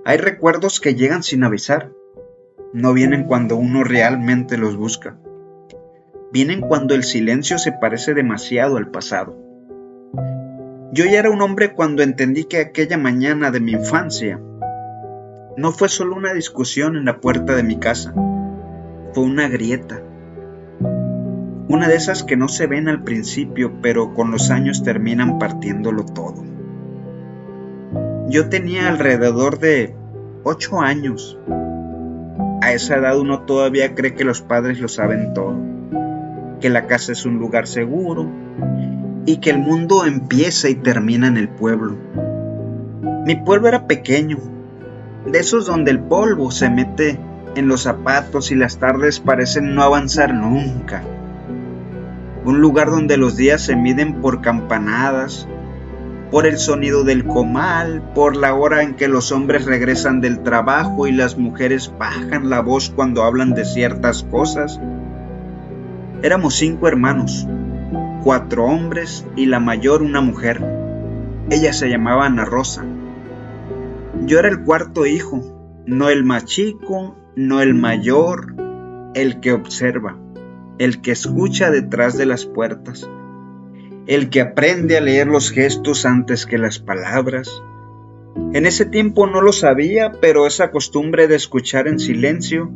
Hay recuerdos que llegan sin avisar. No vienen cuando uno realmente los busca. Vienen cuando el silencio se parece demasiado al pasado. Yo ya era un hombre cuando entendí que aquella mañana de mi infancia no fue solo una discusión en la puerta de mi casa. Fue una grieta. Una de esas que no se ven al principio, pero con los años terminan partiéndolo todo. Yo tenía alrededor de 8 años. A esa edad uno todavía cree que los padres lo saben todo, que la casa es un lugar seguro y que el mundo empieza y termina en el pueblo. Mi pueblo era pequeño, de esos donde el polvo se mete en los zapatos y las tardes parecen no avanzar nunca. Un lugar donde los días se miden por campanadas, por el sonido del comal, por la hora en que los hombres regresan del trabajo y las mujeres bajan la voz cuando hablan de ciertas cosas. Éramos 5 hermanos, 4 hombres y la mayor una mujer. Ella se llamaba Ana Rosa. Yo era el 4º hijo, no el más chico, no el mayor, el que observa, el que escucha detrás de las puertas, el que aprende a leer los gestos antes que las palabras. En ese tiempo no lo sabía, pero esa costumbre de escuchar en silencio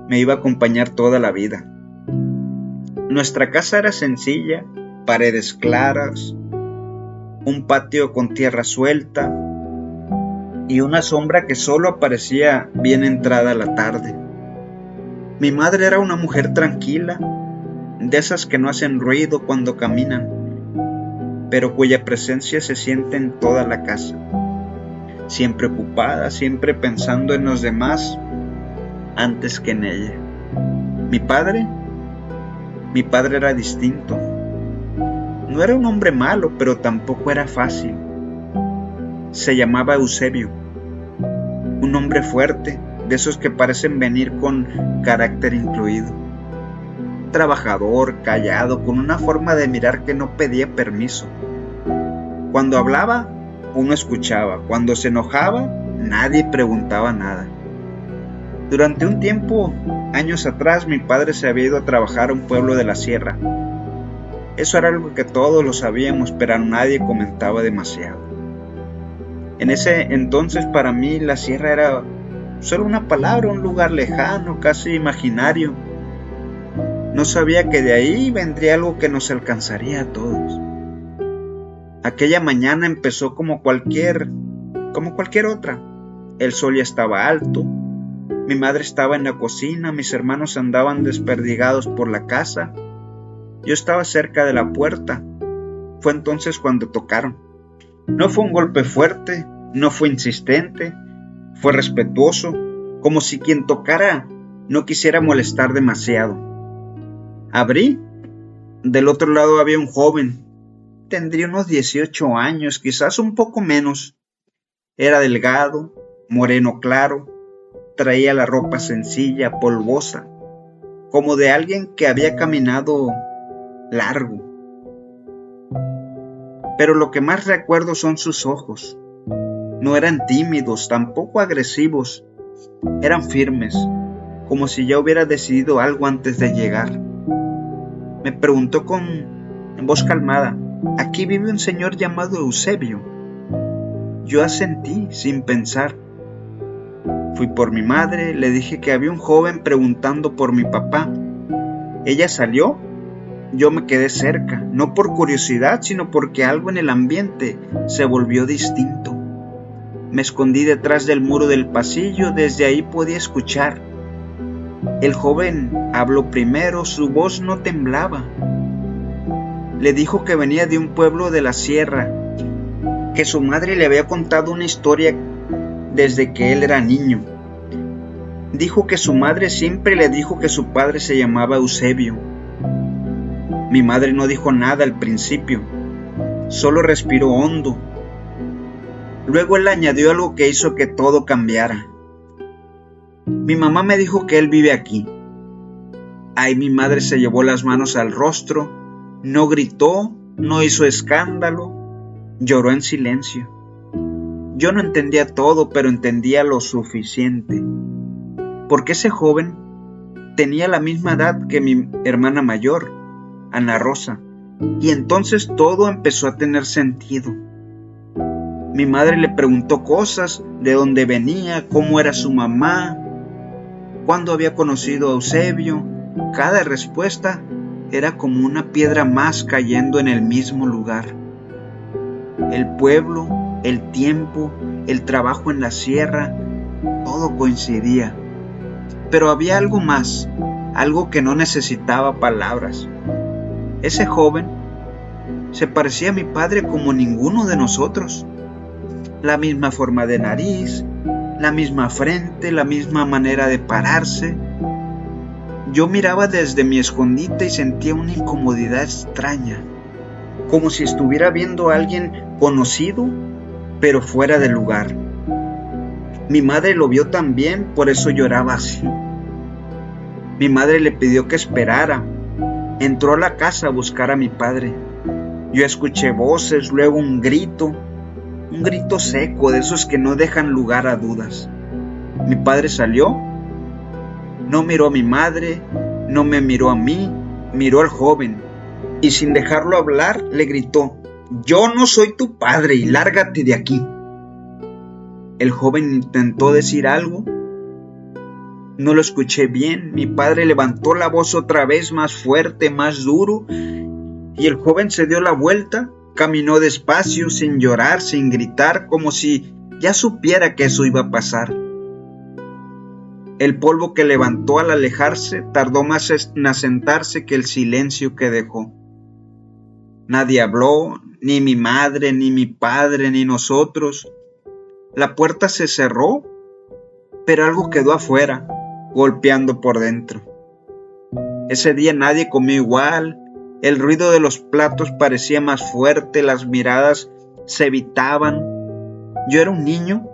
me iba a acompañar toda la vida. Nuestra casa era sencilla, paredes claras, un patio con tierra suelta y una sombra que solo aparecía bien entrada la tarde. Mi madre era una mujer tranquila, de esas que no hacen ruido cuando caminan, pero cuya presencia se siente en toda la casa, siempre ocupada, siempre pensando en los demás antes que en ella. Mi padre era distinto. No era un hombre malo, pero tampoco era fácil. Se llamaba Eusebio, un hombre fuerte, de esos que parecen venir con carácter incluido. Trabajador, callado, con una forma de mirar que no pedía permiso. Cuando hablaba, uno escuchaba. Cuando se enojaba, nadie preguntaba nada. Durante un tiempo, años atrás, mi padre se había ido a trabajar a un pueblo de la sierra. Eso era algo que todos lo sabíamos, pero nadie comentaba demasiado. En ese entonces, para mí, la sierra era solo una palabra, un lugar lejano, casi imaginario. No sabía que de ahí vendría algo que nos alcanzaría a todos. Aquella mañana empezó como cualquier otra. El sol ya estaba alto, mi madre estaba en la cocina, mis hermanos andaban desperdigados por la casa. Yo estaba cerca de la puerta. Fue entonces cuando tocaron. No fue un golpe fuerte, no fue insistente, fue respetuoso, como si quien tocara no quisiera molestar demasiado. Abrí. Del otro lado había un joven. Tendría unos 18 años, quizás un poco menos. Era delgado, moreno claro, traía la ropa sencilla, polvosa, como de alguien que había caminado largo. Pero lo que más recuerdo son sus ojos. No eran tímidos, tampoco agresivos. Eran firmes, como si ya hubiera decidido algo antes de llegar. Me preguntó en voz calmada: «¿Aquí vive un señor llamado Eusebio?» Yo asentí sin pensar. Fui por mi madre, le dije que había un joven preguntando por mi papá. Ella salió. Yo me quedé cerca, no por curiosidad, sino porque algo en el ambiente se volvió distinto. Me escondí detrás del muro del pasillo, desde ahí podía escuchar. El joven habló primero, su voz no temblaba. Le dijo que venía de un pueblo de la sierra, que su madre le había contado una historia desde que él era niño. Dijo que su madre siempre le dijo que su padre se llamaba Eusebio. Mi madre no dijo nada al principio, solo respiró hondo. Luego él añadió algo que hizo que todo cambiara. Mi mamá me dijo que él vive aquí. Ahí mi madre se llevó las manos al rostro, no gritó, no hizo escándalo, lloró en silencio. Yo no entendía todo, pero entendía lo suficiente. Porque ese joven tenía la misma edad que mi hermana mayor, Ana Rosa, y entonces todo empezó a tener sentido. Mi madre le preguntó cosas, de dónde venía, cómo era su mamá, cuándo había conocido a Eusebio. Cada respuesta era como una piedra más cayendo en el mismo lugar. El pueblo, el tiempo, el trabajo en la sierra, todo coincidía. Pero había algo más, algo que no necesitaba palabras. Ese joven se parecía a mi padre como ninguno de nosotros. La misma forma de nariz, la misma frente, la misma manera de pararse. Yo miraba desde mi escondite y sentía una incomodidad extraña, como si estuviera viendo a alguien conocido, pero fuera de lugar. Mi madre lo vio también, por eso lloraba así. Mi madre le pidió que esperara. Entró a la casa a buscar a mi padre. Yo escuché voces, luego un grito seco, de esos que no dejan lugar a dudas. Mi padre salió, no miró a mi madre, no me miró a mí, miró al joven, y sin dejarlo hablar, le gritó: «Yo no soy tu padre y lárgate de aquí». El joven intentó decir algo. No lo escuché bien. Mi padre levantó la voz otra vez, más fuerte, más duro, y el joven se dio la vuelta. Caminó despacio, sin llorar, sin gritar, como si ya supiera que eso iba a pasar. El polvo que levantó al alejarse tardó más en asentarse que el silencio que dejó. Nadie habló, ni mi madre, ni mi padre, ni nosotros. La puerta se cerró, pero algo quedó afuera, golpeando por dentro. Ese día nadie comió igual. El ruido de los platos parecía más fuerte, las miradas se evitaban. Yo era un niño,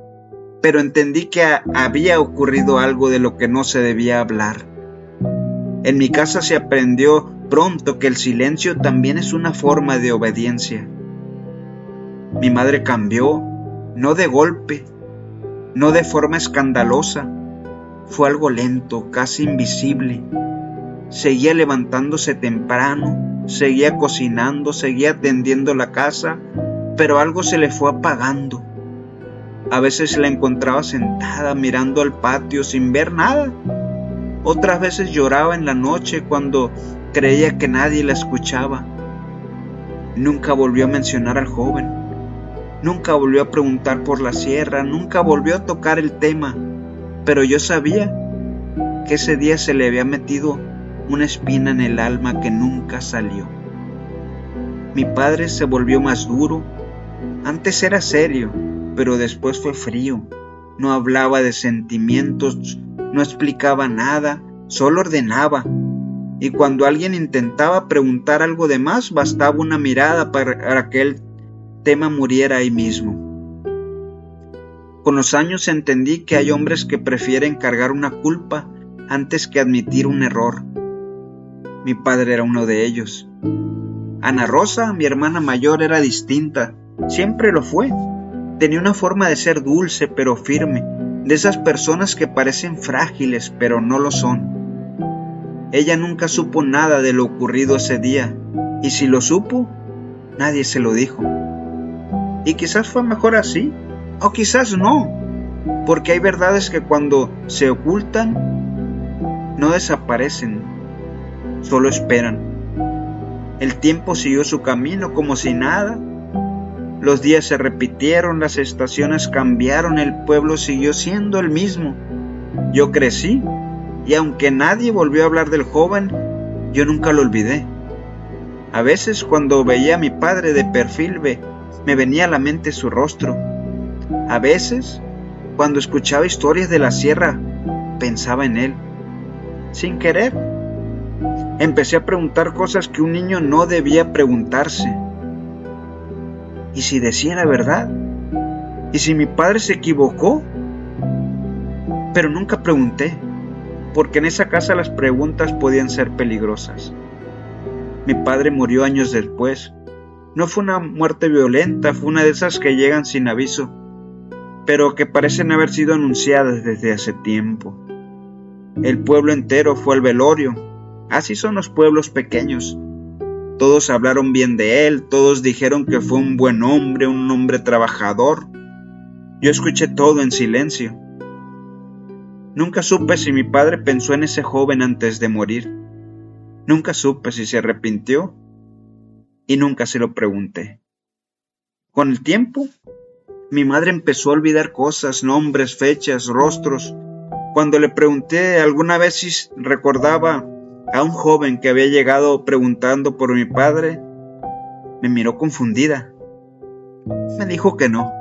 pero entendí que había ocurrido algo de lo que no se debía hablar. En mi casa se aprendió pronto que el silencio también es una forma de obediencia. Mi madre cambió, no de golpe, no de forma escandalosa. Fue algo lento, casi invisible. Seguía levantándose temprano, seguía cocinando, seguía atendiendo la casa, pero algo se le fue apagando. A veces la encontraba sentada mirando al patio sin ver nada. Otras veces lloraba en la noche cuando creía que nadie la escuchaba. Nunca volvió a mencionar al joven. Nunca volvió a preguntar por la sierra, nunca volvió a tocar el tema. Pero yo sabía que ese día se le había metido una espina en el alma que nunca salió. Mi padre se volvió más duro. Antes era serio, pero después fue frío. No hablaba de sentimientos, no explicaba nada, solo ordenaba. Y cuando alguien intentaba preguntar algo de más, bastaba una mirada para que el tema muriera ahí mismo. Con los años entendí que hay hombres que prefieren cargar una culpa antes que admitir un error. Mi padre era uno de ellos. Ana Rosa, mi hermana mayor, era distinta. Siempre lo fue. Tenía una forma de ser dulce pero firme, de esas personas que parecen frágiles pero no lo son. Ella nunca supo nada de lo ocurrido ese día, y si lo supo, nadie se lo dijo. Y quizás fue mejor así, o quizás no, porque hay verdades que cuando se ocultan, no desaparecen, solo esperan. El tiempo siguió su camino como si nada. Los días se repitieron, las estaciones cambiaron, el pueblo siguió siendo el mismo. Yo crecí, y aunque nadie volvió a hablar del joven, yo nunca lo olvidé. A veces cuando veía a mi padre de perfil, me venía a la mente su rostro. A veces, cuando escuchaba historias de la sierra, pensaba en él. Sin querer, empecé a preguntar cosas que un niño no debía preguntarse. ¿Y si decía la verdad? ¿Y si mi padre se equivocó? Pero nunca pregunté, porque en esa casa las preguntas podían ser peligrosas. Mi padre murió años después. No fue una muerte violenta, fue una de esas que llegan sin aviso. pero que parecen haber sido anunciadas desde hace tiempo. El pueblo entero fue al velorio. Así son los pueblos pequeños. Todos hablaron bien de él, todos dijeron que fue un buen hombre, un hombre trabajador. Yo escuché todo en silencio. Nunca supe si mi padre pensó en ese joven antes de morir. Nunca supe si se arrepintió y nunca se lo pregunté. Con el tiempo, mi madre empezó a olvidar cosas, nombres, fechas, rostros. Cuando le pregunté alguna vez si recordaba a un joven que había llegado preguntando por mi padre, me miró confundida. Me dijo que no,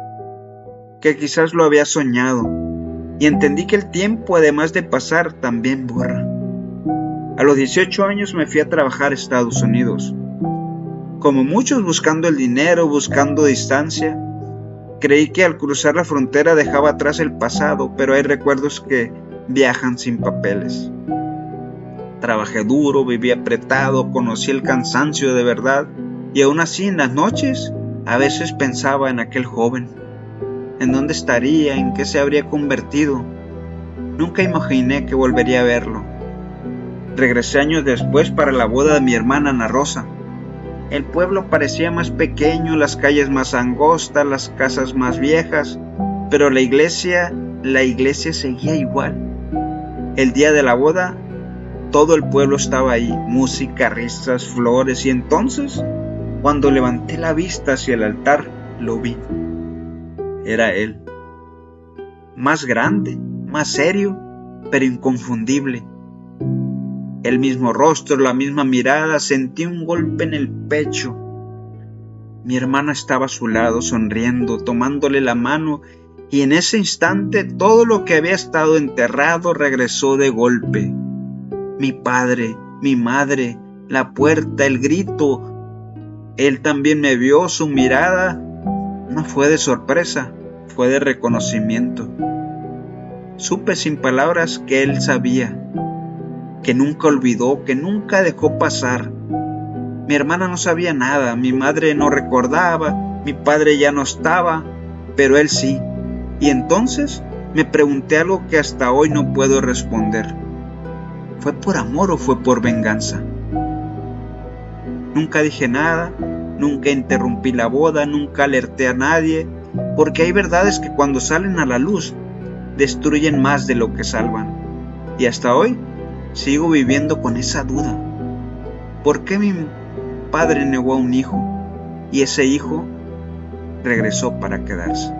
que quizás lo había soñado, y entendí que el tiempo, además de pasar, también borra. A los 18 años me fui a trabajar a Estados Unidos. Como muchos, buscando el dinero, buscando distancia. Creí que al cruzar la frontera dejaba atrás el pasado, pero hay recuerdos que viajan sin papeles. Trabajé duro, viví apretado, conocí el cansancio de verdad, y aún así en las noches a veces pensaba en aquel joven. ¿En dónde estaría? ¿En qué se habría convertido? Nunca imaginé que volvería a verlo. Regresé años después para la boda de mi hermana Ana Rosa. El pueblo parecía más pequeño, las calles más angostas, las casas más viejas, pero la iglesia seguía igual. El día de la boda, todo el pueblo estaba ahí, música, risas, flores, y entonces, cuando levanté la vista hacia el altar, lo vi. Era él. Más grande, más serio, pero inconfundible. El mismo rostro, la misma mirada, sentí un golpe en el pecho. Mi hermana estaba a su lado, sonriendo, tomándole la mano, y en ese instante todo lo que había estado enterrado regresó de golpe. Mi padre, mi madre, la puerta, el grito. Él también me vio, su mirada no fue de sorpresa, fue de reconocimiento. Supe sin palabras que él sabía, que nunca olvidó, que nunca dejó pasar. Mi hermana no sabía nada, mi madre no recordaba, mi padre ya no estaba, pero él sí. Y entonces me pregunté algo que hasta hoy no puedo responder. ¿Fue por amor o fue por venganza? Nunca dije nada, nunca interrumpí la boda, nunca alerté a nadie, porque hay verdades que cuando salen a la luz destruyen más de lo que salvan. Y hasta hoy sigo viviendo con esa duda. ¿Por qué mi padre negó a un hijo y ese hijo regresó para quedarse?